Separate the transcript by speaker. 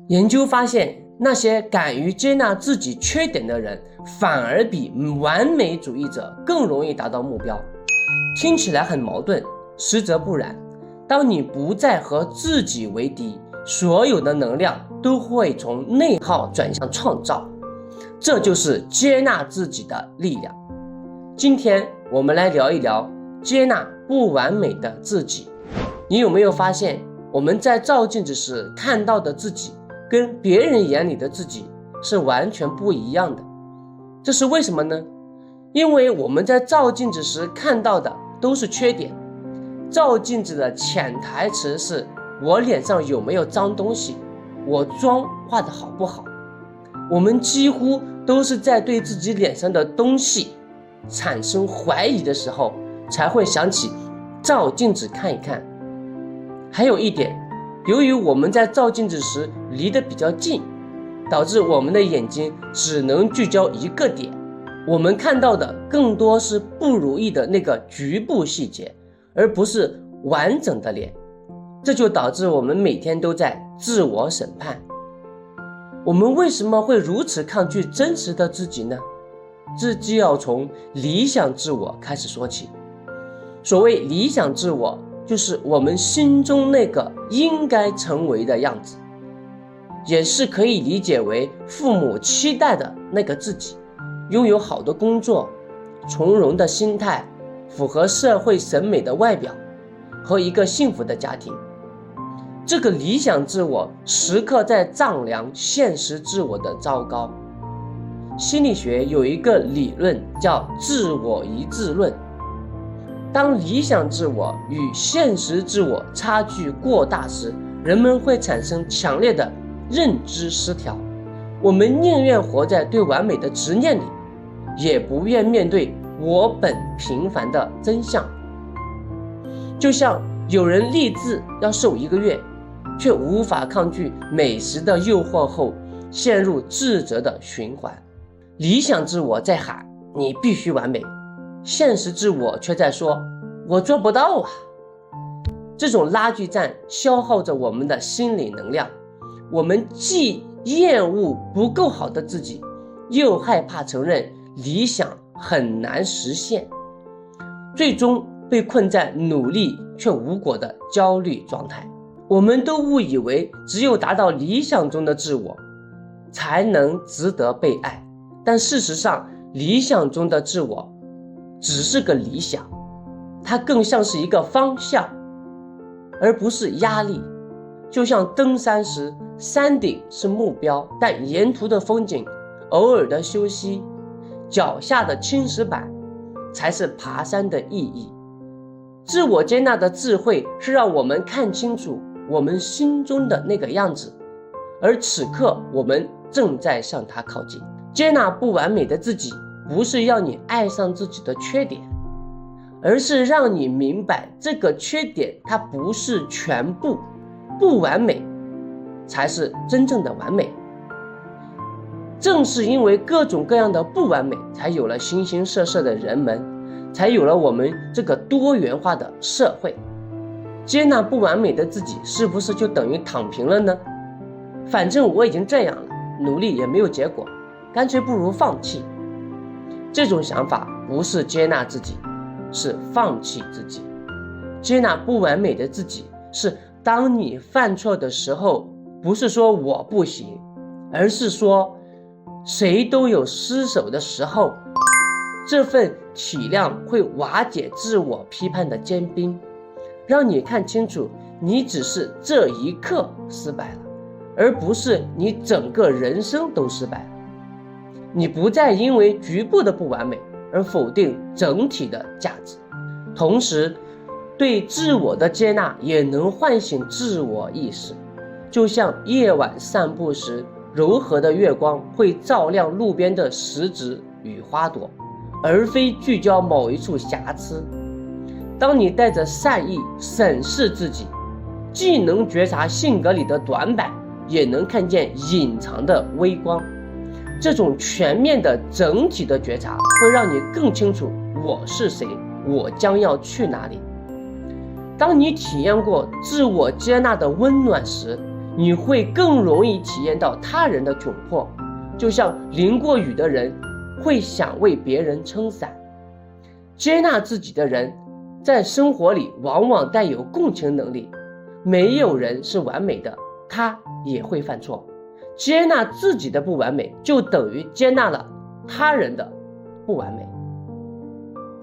Speaker 1: 研究发现，那些敢于接纳自己缺点的人，反而比完美主义者更容易达到目标。听起来很矛盾，实则不然。当你不再和自己为敌，所有的能量都会从内耗转向创造，这就是接纳自己的力量。今天我们来聊一聊接纳不完美的自己。你有没有发现，我们在照镜子时看到的自己跟别人眼里的自己是完全不一样的？这是为什么呢？因为我们在照镜子时看到的都是缺点。照镜子的潜台词是我脸上有没有脏东西，我妆化得好不好。我们几乎都是在对自己脸上的东西产生怀疑的时候，才会想起照镜子看一看。还有一点，由于我们在照镜子时离得比较近，导致我们的眼睛只能聚焦一个点，我们看到的更多是不如意的那个局部细节，而不是完整的脸。这就导致我们每天都在自我审判。我们为什么会如此抗拒真实的自己呢？这就要从理想自我开始说起。所谓理想自我，就是我们心中那个应该成为的样子，也是可以理解为父母期待的那个自己，拥有好的工作，从容的心态，符合社会审美的外表，和一个幸福的家庭。这个理想自我时刻在丈量现实自我的糟糕。心理学有一个理论叫自我一致论。当理想自我与现实自我差距过大时，人们会产生强烈的认知失调。我们宁愿活在对完美的执念里，也不愿面对我本平凡的真相。就像有人立志要瘦1个月，却无法抗拒美食的诱惑后陷入自责的循环。理想自我在喊你必须完美，现实自我却在说我做不到啊。这种拉锯战消耗着我们的心理能量，我们既厌恶不够好的自己，又害怕承认理想很难实现，最终被困在努力却无果的焦虑状态。我们都误以为只有达到理想中的自我才能值得被爱，但事实上理想中的自我只是个理想，它更像是一个方向，而不是压力。就像登山时，山顶是目标，但沿途的风景，偶尔的休息，脚下的青石板才是爬山的意义。自我接纳的智慧是让我们看清楚我们心中的那个样子，而此刻我们正在向它靠近。接纳不完美的自己，不是要你爱上自己的缺点，而是让你明白这个缺点它不是全部，不完美才是真正的完美。正是因为各种各样的不完美，才有了形形色色的人们，才有了我们这个多元化的社会。接纳不完美的自己，是不是就等于躺平了呢？反正我已经这样了，努力也没有结果，干脆不如放弃。这种想法不是接纳自己，是放弃自己。接纳不完美的自己，是当你犯错的时候，不是说我不行，而是说谁都有失手的时候。这份体谅会瓦解自我批判的坚冰，让你看清楚你只是这一刻失败了，而不是你整个人生都失败了。你不再因为局部的不完美而否定整体的价值，同时对自我的接纳也能唤醒自我意识。就像夜晚散步时，柔和的月光会照亮路边的石子与花朵，而非聚焦某一处瑕疵。当你带着善意审视自己，既能觉察性格里的短板，也能看见隐藏的微光。这种全面的整体的觉察会让你更清楚我是谁，我将要去哪里。当你体验过自我接纳的温暖时，你会更容易体验到他人的窘迫，就像淋过雨的人会想为别人撑伞。接纳自己的人在生活里往往带有共情能力，没有人是完美的，他也会犯错。接纳自己的不完美，就等于接纳了他人的不完美。